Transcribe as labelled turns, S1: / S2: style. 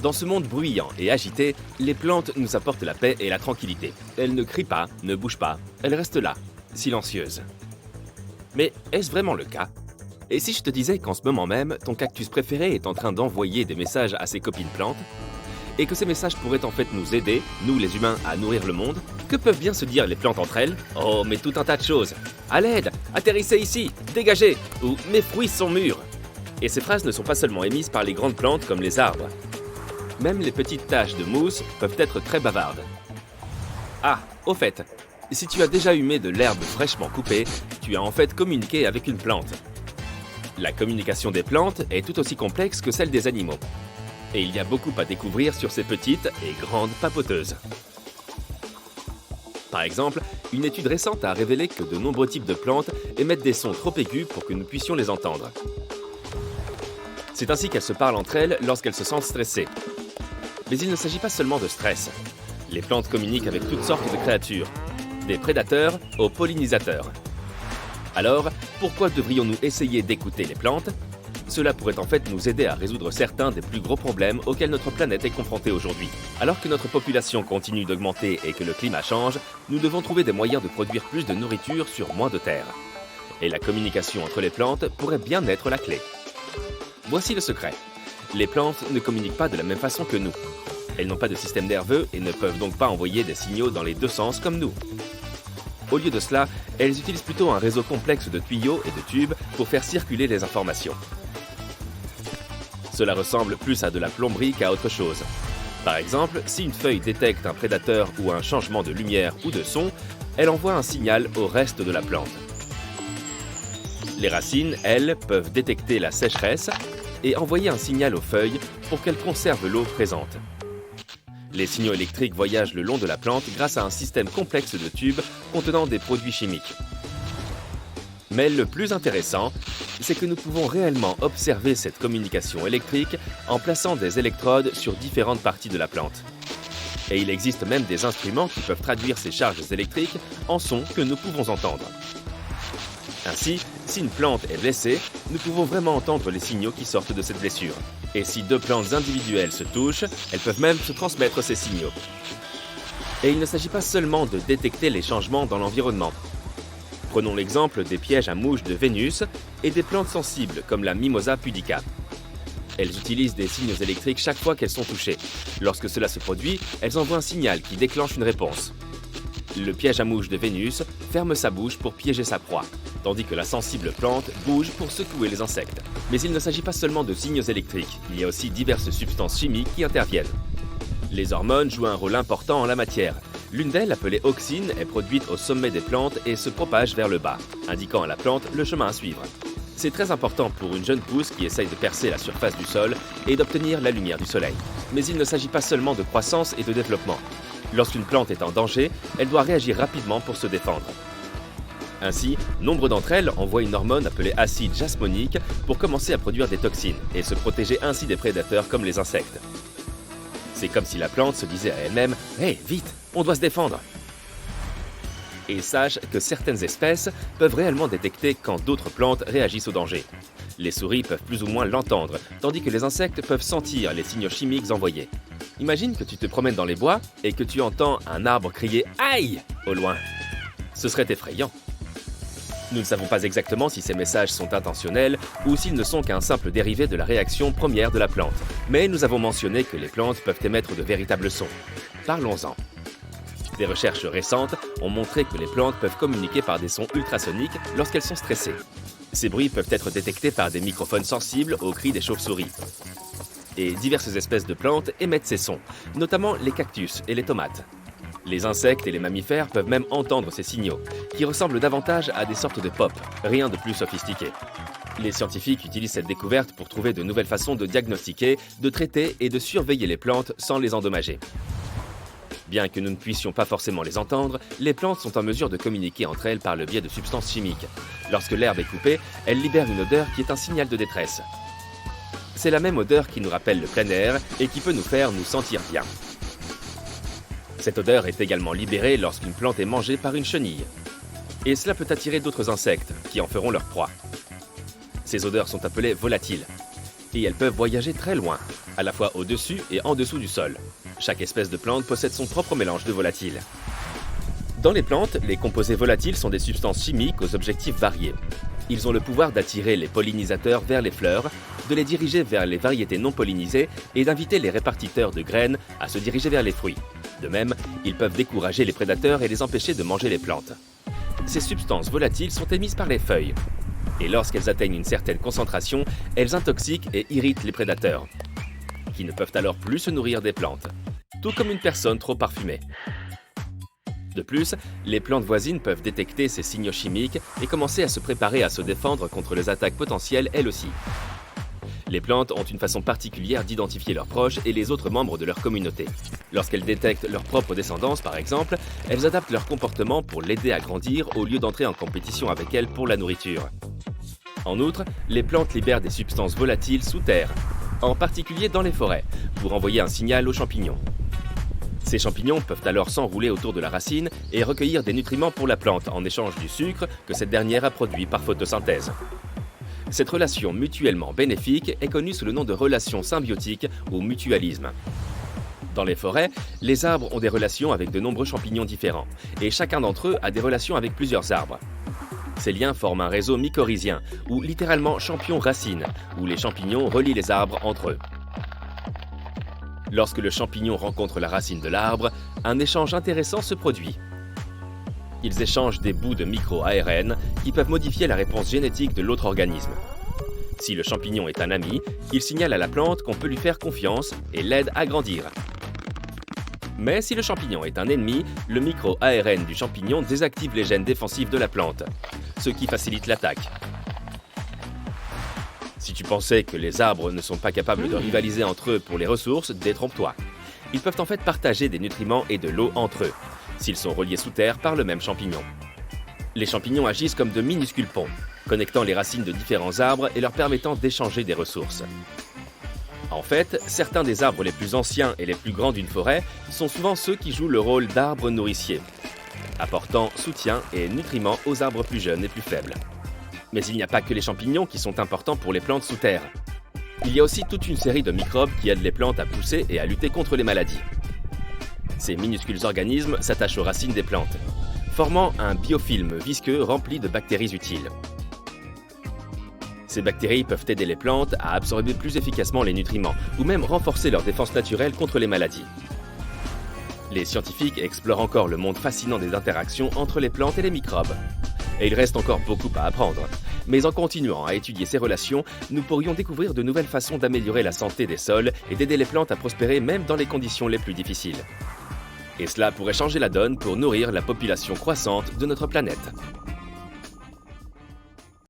S1: Dans ce monde bruyant et agité, les plantes nous apportent la paix et la tranquillité. Elles ne crient pas, ne bougent pas, elles restent là, silencieuses. Mais est-ce vraiment le cas? Et si je te disais qu'en ce moment même, ton cactus préféré est en train d'envoyer des messages à ses copines plantes, et que ces messages pourraient en fait nous aider, nous les humains, à nourrir le monde, que peuvent bien se dire les plantes entre elles? Oh, mais tout un tas de choses. À l'aide, atterrissez ici, dégagez, ou mes fruits sont mûrs. Et ces phrases ne sont pas seulement émises par les grandes plantes comme les arbres. Même les petites taches de mousse peuvent être très bavardes. Ah, au fait, si tu as déjà humé de l'herbe fraîchement coupée, tu as en fait communiqué avec une plante. La communication des plantes est tout aussi complexe que celle des animaux. Et il y a beaucoup à découvrir sur ces petites et grandes papoteuses. Par exemple, une étude récente a révélé que de nombreux types de plantes émettent des sons trop aigus pour que nous puissions les entendre. C'est ainsi qu'elles se parlent entre elles lorsqu'elles se sentent stressées. Mais il ne s'agit pas seulement de stress. Les plantes communiquent avec toutes sortes de créatures, des prédateurs aux pollinisateurs. Alors, pourquoi devrions-nous essayer d'écouter les plantes? Cela pourrait en fait nous aider à résoudre certains des plus gros problèmes auxquels notre planète est confrontée aujourd'hui. Alors que notre population continue d'augmenter et que le climat change, nous devons trouver des moyens de produire plus de nourriture sur moins de terre. Et la communication entre les plantes pourrait bien être la clé. Voici le secret. Les plantes ne communiquent pas de la même façon que nous. Elles n'ont pas de système nerveux et ne peuvent donc pas envoyer des signaux dans les deux sens comme nous. Au lieu de cela, elles utilisent plutôt un réseau complexe de tuyaux et de tubes pour faire circuler les informations. Cela ressemble plus à de la plomberie qu'à autre chose. Par exemple, si une feuille détecte un prédateur ou un changement de lumière ou de son, elle envoie un signal au reste de la plante. Les racines, elles, peuvent détecter la sécheresse et envoyer un signal aux feuilles pour qu'elles conservent l'eau présente. Les signaux électriques voyagent le long de la plante grâce à un système complexe de tubes contenant des produits chimiques. Mais le plus intéressant, c'est que nous pouvons réellement observer cette communication électrique en plaçant des électrodes sur différentes parties de la plante. Et il existe même des instruments qui peuvent traduire ces charges électriques en sons que nous pouvons entendre. Ainsi, si une plante est blessée, nous pouvons vraiment entendre les signaux qui sortent de cette blessure. Et si deux plantes individuelles se touchent, elles peuvent même se transmettre ces signaux. Et il ne s'agit pas seulement de détecter les changements dans l'environnement. Prenons l'exemple des pièges à mouches de Vénus et des plantes sensibles comme la Mimosa pudica. Elles utilisent des signes électriques chaque fois qu'elles sont touchées. Lorsque cela se produit, elles envoient un signal qui déclenche une réponse. Le piège à mouches de Vénus ferme sa bouche pour piéger sa proie, tandis que la sensible plante bouge pour secouer les insectes. Mais il ne s'agit pas seulement de signaux électriques, il y a aussi diverses substances chimiques qui interviennent. Les hormones jouent un rôle important en la matière. L'une d'elles, appelée auxine, est produite au sommet des plantes et se propage vers le bas, indiquant à la plante le chemin à suivre. C'est très important pour une jeune pousse qui essaye de percer la surface du sol et d'obtenir la lumière du soleil. Mais il ne s'agit pas seulement de croissance et de développement. Lorsqu'une plante est en danger, elle doit réagir rapidement pour se défendre. Ainsi, nombre d'entre elles envoient une hormone appelée acide jasmonique pour commencer à produire des toxines et se protéger ainsi des prédateurs comme les insectes. C'est comme si la plante se disait à elle-même « Hé, vite, on doit se défendre !» Et sache que certaines espèces peuvent réellement détecter quand d'autres plantes réagissent au danger. Les souris peuvent plus ou moins l'entendre, tandis que les insectes peuvent sentir les signaux chimiques envoyés. Imagine que tu te promènes dans les bois et que tu entends un arbre crier « Aïe !» au loin. Ce serait effrayant. Nous ne savons pas exactement si ces messages sont intentionnels ou s'ils ne sont qu'un simple dérivé de la réaction première de la plante. Mais nous avons mentionné que les plantes peuvent émettre de véritables sons. Parlons-en. Des recherches récentes ont montré que les plantes peuvent communiquer par des sons ultrasoniques lorsqu'elles sont stressées. Ces bruits peuvent être détectés par des microphones sensibles aux cris des chauves-souris. Et diverses espèces de plantes émettent ces sons, notamment les cactus et les tomates. Les insectes et les mammifères peuvent même entendre ces signaux, qui ressemblent davantage à des sortes de pop, rien de plus sophistiqué. Les scientifiques utilisent cette découverte pour trouver de nouvelles façons de diagnostiquer, de traiter et de surveiller les plantes sans les endommager. Bien que nous ne puissions pas forcément les entendre, les plantes sont en mesure de communiquer entre elles par le biais de substances chimiques. Lorsque l'herbe est coupée, elle libère une odeur qui est un signal de détresse. C'est la même odeur qui nous rappelle le plein air et qui peut nous faire nous sentir bien. Cette odeur est également libérée lorsqu'une plante est mangée par une chenille. Et cela peut attirer d'autres insectes qui en feront leur proie. Ces odeurs sont appelées volatiles et elles peuvent voyager très loin. à la fois au-dessus et en dessous du sol. Chaque espèce de plante possède son propre mélange de volatiles. Dans les plantes, les composés volatiles sont des substances chimiques aux objectifs variés. Ils ont le pouvoir d'attirer les pollinisateurs vers les fleurs, de les diriger vers les variétés non pollinisées et d'inviter les répartiteurs de graines à se diriger vers les fruits. De même, ils peuvent décourager les prédateurs et les empêcher de manger les plantes. Ces substances volatiles sont émises par les feuilles. Et lorsqu'elles atteignent une certaine concentration, elles intoxiquent et irritent les prédateurs, qui ne peuvent alors plus se nourrir des plantes, tout comme une personne trop parfumée. De plus, les plantes voisines peuvent détecter ces signaux chimiques et commencer à se préparer à se défendre contre les attaques potentielles elles aussi. Les plantes ont une façon particulière d'identifier leurs proches et les autres membres de leur communauté. Lorsqu'elles détectent leur propre descendance, par exemple, elles adaptent leur comportement pour l'aider à grandir au lieu d'entrer en compétition avec elle pour la nourriture. En outre, les plantes libèrent des substances volatiles sous terre, en particulier dans les forêts, pour envoyer un signal aux champignons. Ces champignons peuvent alors s'enrouler autour de la racine et recueillir des nutriments pour la plante en échange du sucre que cette dernière a produit par photosynthèse. Cette relation mutuellement bénéfique est connue sous le nom de relation symbiotique ou mutualisme. Dans les forêts, les arbres ont des relations avec de nombreux champignons différents, et chacun d'entre eux a des relations avec plusieurs arbres. Ces liens forment un réseau mycorhizien, ou littéralement champion-racine, où les champignons relient les arbres entre eux. Lorsque le champignon rencontre la racine de l'arbre, un échange intéressant se produit. Ils échangent des bouts de micro-ARN qui peuvent modifier la réponse génétique de l'autre organisme. Si le champignon est un ami, il signale à la plante qu'on peut lui faire confiance et l'aide à grandir. Mais si le champignon est un ennemi, le micro-ARN du champignon désactive les gènes défensifs de la plante, ce qui facilite l'attaque. Si tu pensais que les arbres ne sont pas capables de rivaliser entre eux pour les ressources, détrompe-toi. Ils peuvent en fait partager des nutriments et de l'eau entre eux, s'ils sont reliés sous terre par le même champignon. Les champignons agissent comme de minuscules ponts, connectant les racines de différents arbres et leur permettant d'échanger des ressources. En fait, certains des arbres les plus anciens et les plus grands d'une forêt sont souvent ceux qui jouent le rôle d'arbres nourriciers, apportant soutien et nutriments aux arbres plus jeunes et plus faibles. Mais il n'y a pas que les champignons qui sont importants pour les plantes sous terre. Il y a aussi toute une série de microbes qui aident les plantes à pousser et à lutter contre les maladies. Ces minuscules organismes s'attachent aux racines des plantes, formant un biofilm visqueux rempli de bactéries utiles. Ces bactéries peuvent aider les plantes à absorber plus efficacement les nutriments, ou même renforcer leur défense naturelle contre les maladies. Les scientifiques explorent encore le monde fascinant des interactions entre les plantes et les microbes. Et il reste encore beaucoup à apprendre. Mais en continuant à étudier ces relations, nous pourrions découvrir de nouvelles façons d'améliorer la santé des sols et d'aider les plantes à prospérer même dans les conditions les plus difficiles. Et cela pourrait changer la donne pour nourrir la population croissante de notre planète.